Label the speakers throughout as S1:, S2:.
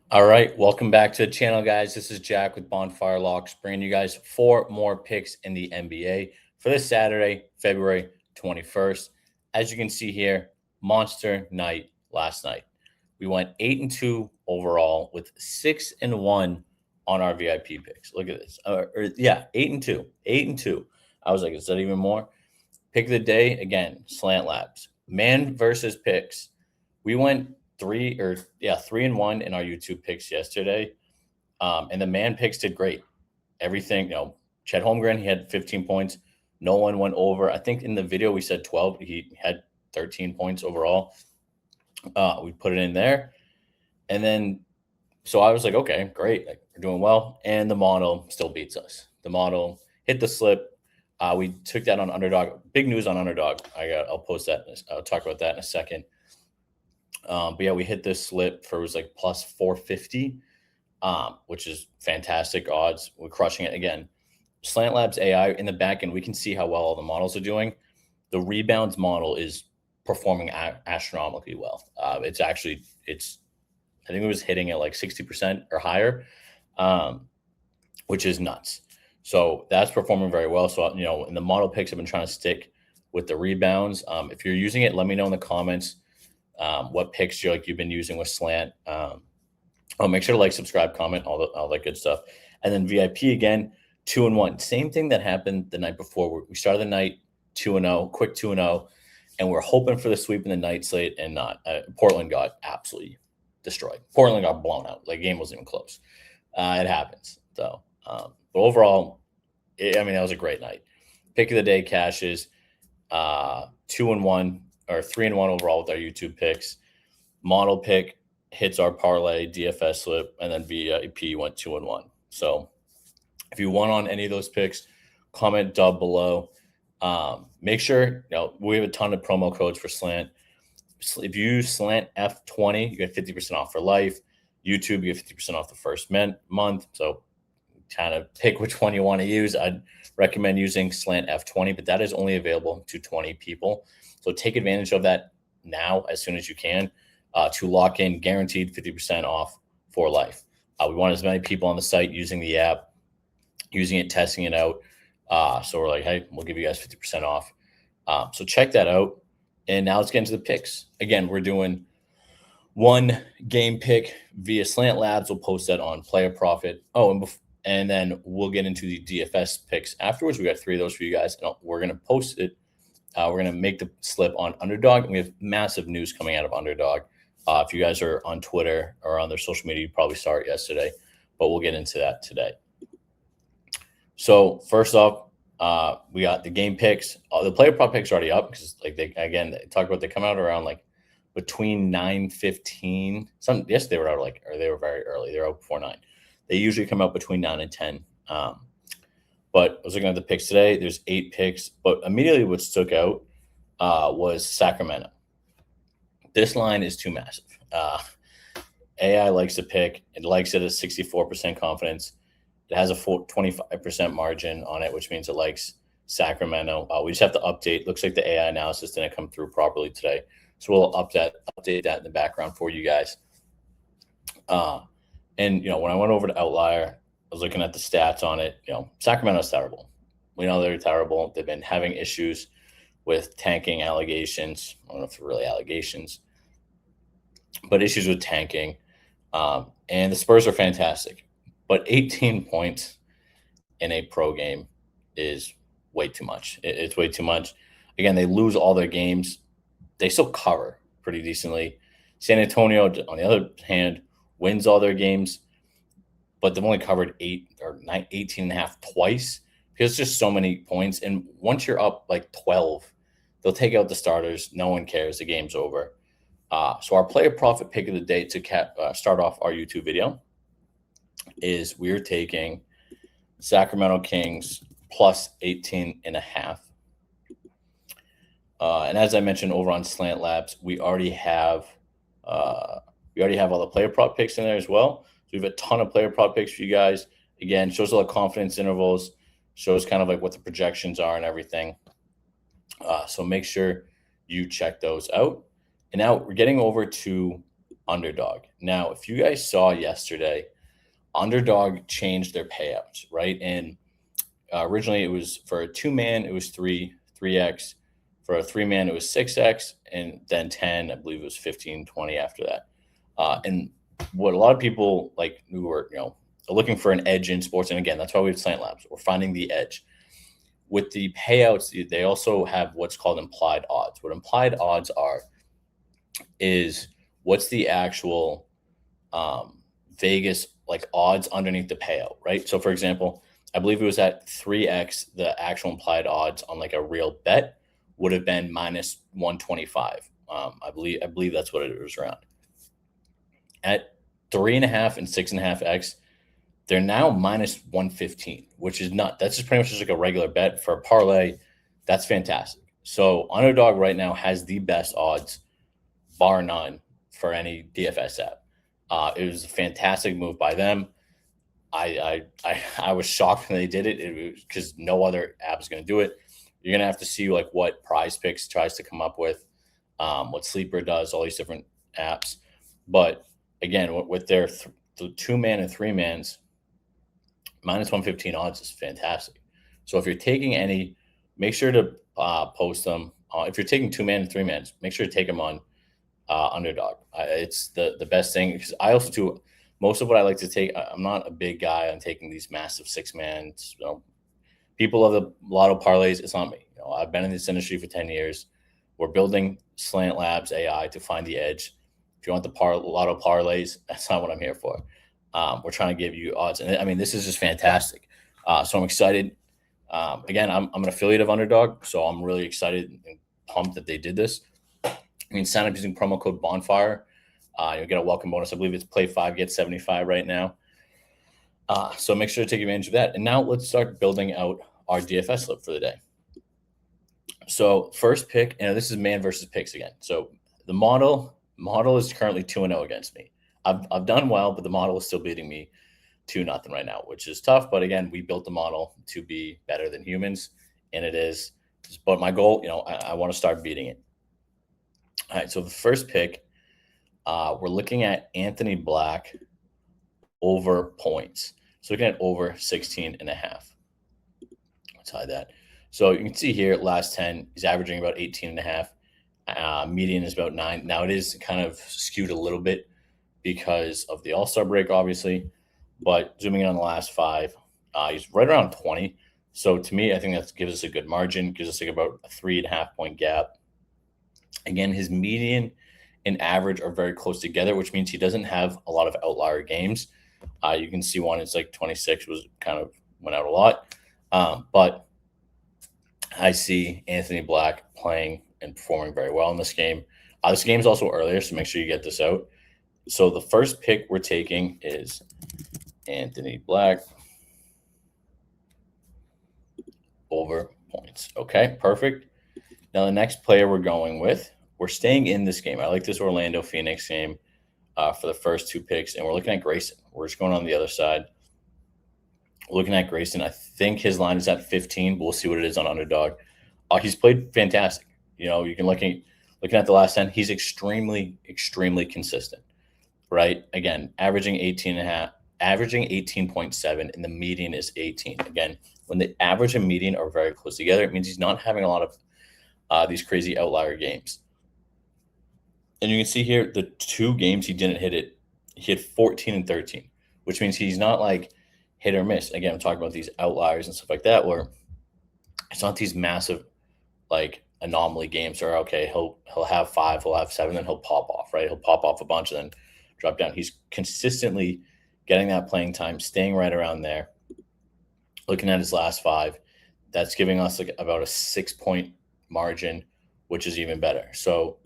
S1: All right, welcome back to the channel, guys. This is Jack with Bonfire Locks, bringing you guys four more picks in the NBA for this Saturday, February 21st. As you can see here, monster night last night. We went 8-2 overall with 6-1 on our VIP picks. Look at this. 8-2, 8-2. I was like, is that even more? Pick of the day again, Slant Labs, man versus picks. We went 3-1 in our YouTube picks yesterday. And the man picks did great. Everything, Chet Holmgren, he had 15 points. No one went over. I think in the video we said 12. He had 13 points overall. We put it in there. And then, so I was like, okay, great. Like, we're doing well. And the model still beats us. The model hit the slip. We took that on Underdog. Big news on Underdog. I'll post that. I'll talk about that in a second. But yeah, we hit this slip for, it was like plus 450, which is fantastic odds. We're crushing it again. Slant Labs AI in the back end, we can see how well all the models are doing. The rebounds model is performing astronomically well. I think it was hitting at like 60% or higher, which is nuts. So that's performing very well. So, in the model picks, I've been trying to stick with the rebounds. If you're using it, let me know in the comments what picks you've been using with Slant. Make sure to like, subscribe, comment, all that good stuff. And then VIP again, 2-1. Same thing that happened the night before. We started the night 2-0, quick 2-0, and we're hoping for the sweep in the night slate and not. Portland got absolutely destroyed. Portland got blown out. The game wasn't even close. It happens, though. But overall, that was a great night. Pick of the day cashes, 2-1 or 3-1 overall with our YouTube picks. Model pick hits our parlay DFS slip, and then VIP went 2-1. So if you won on any of those picks, comment dub below. Make sure we have a ton of promo codes for Slant. If you use Slant F20, you get 50% off for life. YouTube, you get 50% off the first month. So kind of pick which one you want to use. I'd recommend using Slant F20, but that is only available to 20 people. So take advantage of that now as soon as you can to lock in guaranteed 50% off for life. We want as many people on the site using the app, using it, testing it out. So we're like, hey, we'll give you guys 50% off. So check that out. And now let's get into the picks. Again, we're doing one game pick via Slant Labs. We'll post that on Player Profit. And then we'll get into the DFS picks afterwards. We got 3 of those for you guys. We're going to post it. We're going to make the slip on Underdog. And we have massive news coming out of Underdog. If you guys are on Twitter or on their social media, you probably saw it yesterday. But we'll get into that today. So first off, we got the game picks. The player prop picks are already up because they come out around between 9:15. Yes, they were out they were very early. They're out before 9. They usually come out between 9 and 10. But I was looking at the picks today. There's 8 picks, but immediately what stuck out was Sacramento. This line is too massive. AI likes to pick. It likes it at 64% confidence. It has a 25% margin on it, which means it likes Sacramento. We just have to update. Looks like the AI analysis didn't come through properly today. So we'll update that in the background for you guys. And when I went over to Outlier, I was looking at the stats on it. Sacramento's terrible. We know they're terrible. They've been having issues with tanking allegations. I don't know if they're really allegations, but issues with tanking. And the Spurs are fantastic. But 18 points in a pro game is way too much. It's way too much. Again, they lose all their games. They still cover pretty decently. San Antonio, on the other hand, wins all their games, but they've only covered 18.5 twice because it's just so many points. And once you're up 12, they'll take out the starters. No one cares. The game's over. So our player profit pick of the day to start off our YouTube video is we're taking Sacramento Kings plus 18.5. And as I mentioned over on Slant Labs, we already have all the player prop picks in there as well. So we have a ton of player prop picks for you guys. Again, shows all the confidence intervals, shows kind of what the projections are and everything. So make sure you check those out. And now we're getting over to Underdog. Now, if you guys saw yesterday, Underdog changed their payouts, right? And originally it was for a 2-man, it was 3x. For a 3-man, it was 6x, and then 10, I believe it was 15, 20 after that. And what a lot of people like who are, looking for an edge in sports, and again, that's why we have Slant Labs. We're finding the edge. With the payouts, they also have what's called implied odds. What implied odds are is what's the actual Vegas like odds underneath the payout, right? So for example, I believe it was at 3x, the actual implied odds on like a real bet would have been minus 125. I believe that's what it was around. At 3.5 and 6.5x, they're now minus 115, which is not. That's just pretty much just like a regular bet for a parlay. That's fantastic. So Underdog right now has the best odds, bar none, for any DFS app. It was a fantastic move by them. I was shocked when they did it because no other app is going to do it. You're going to have to see like what Prizepicks tries to come up with, what Sleeper does, all these different apps. But again, with their the 2-man and 3-mans, minus 115 odds is fantastic. So if you're taking any, make sure to post them. If you're taking 2-man and 3-mans, make sure to take them on Underdog. It's the best thing because I also do most of what I like to take. I'm not a big guy on taking these massive 6-mans. People love the lotto parlays. It's not me. I've been in this industry for 10 years. We're building Slant Labs AI to find the edge. If you want the lotto parlays, that's not what I'm here for. We're trying to give you odds, and I mean this is just fantastic. So I'm excited. Again, I'm an affiliate of Underdog, so I'm really excited and pumped that they did this. Sign up using promo code Bonfire. You'll get a welcome bonus. I believe it's play 5, get 75 right now. So make sure to take advantage of that. And now let's start building out our DFS slip for the day. So first pick, this is man versus picks again. So the model is currently 2-0 against me. I've done well, but the model is still beating me 2-0 right now, which is tough. But again, we built the model to be better than humans, and it is. But my goal, I want to start beating it. All right, so the first pick, we're looking at Anthony Black over points. So looking at over 16.5. Let's hide that. So you can see here, last 10, he's averaging about 18.5. Median is about 9. Now it is kind of skewed a little bit because of the All-Star break, obviously. But zooming in on the last 5, he's right around 20. So to me, I think that gives us a good margin, gives us like about a 3.5 point gap. Again, his median and average are very close together, which means he doesn't have a lot of outlier games. You can see one, it's like 26 was kind of went out a lot. But I see Anthony Black playing and performing very well in this game. This game is also earlier, so make sure you get this out. So the first pick we're taking is Anthony Black over points. Okay, perfect. Now the next player we're going with, we're staying in this game. I like this Orlando Phoenix game for the first 2 picks, and we're looking at Grayson. We're just going on the other side. Looking at Grayson, I think his line is at 15, but we'll see what it is on Underdog. He's played fantastic. You can looking at the last 10, he's extremely, extremely consistent, right? Again, averaging 18.5, averaging 18.7, and the median is 18. Again, when the average and median are very close together, it means he's not having a lot of these crazy outlier games. And you can see here, the 2 games he didn't hit it, he hit 14 and 13, which means he's not like hit or miss. Again, I'm talking about these outliers and stuff like that, where it's not these massive like anomaly games where, okay, he'll have 5, he'll have 7, then he'll pop off, right? He'll pop off a bunch and then drop down. He's consistently getting that playing time, staying right around there. Looking at his last 5, that's giving us like about a 6-point margin, which is even better. So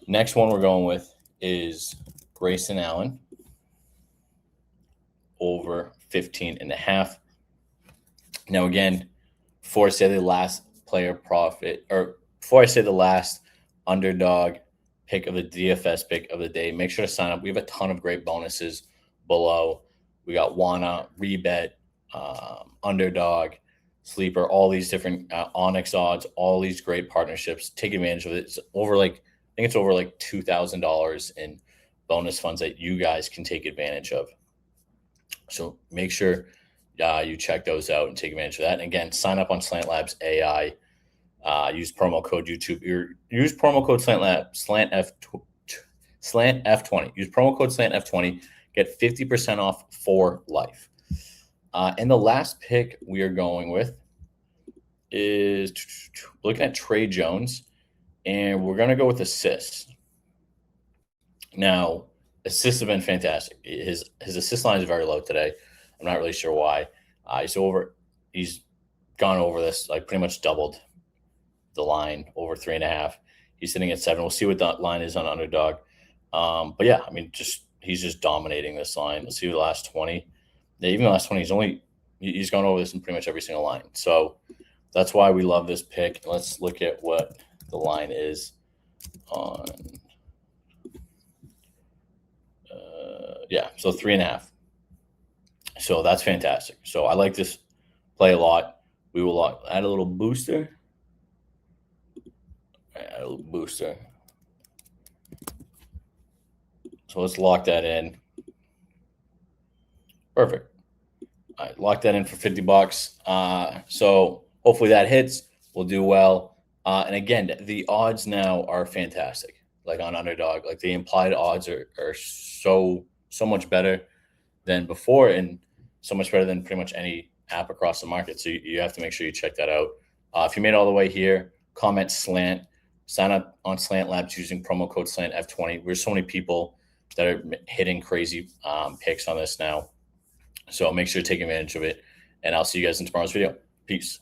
S1: next one we're going with is Grayson Allen over 15.5. Now, again, before I say the last player profit, or before I say the last Underdog pick of the DFS pick of the day, make sure to sign up. We have a ton of great bonuses below. We got ReBet, Underdog, Sleeper, all these different Onyx odds, all these great partnerships. Take advantage of it. It's over I think it's over like $2,000 in bonus funds that you guys can take advantage of. So make sure you check those out and take advantage of that. And again, sign up on Slant Labs AI. Use promo code YouTube. Use promo code Slant F20. Use promo code Slant F20. Get 50% off for life. And the last pick we are going with is looking at Trey Jones, and we're going to go with assists. Now, assists have been fantastic. His assist line is very low today. I'm not really sure why. He's gone over this, like pretty much doubled the line, over 3.5. He's sitting at 7. We'll see what that line is on Underdog. But yeah, I mean, he's just dominating this line. Let's see the last 20. Yeah, even the last 20, he's gone over this in pretty much every single line. So that's why we love this pick. Let's look at what the line is on. So 3.5. So that's fantastic. So I like this play a lot. We will add a little booster. Add a little booster. So let's lock that in. Perfect. All right, lock that in for $50. So hopefully that hits. We'll do well. And again, the odds now are fantastic. Like on Underdog, like the implied odds are so much better than before, and so much better than pretty much any app across the market. So you have to make sure you check that out. If you made it all the way here, comment Slant. Sign up on Slant Labs using promo code Slant F20. There's so many people that are hitting crazy picks on this now. So make sure to take advantage of it. And I'll see you guys in tomorrow's video. Peace.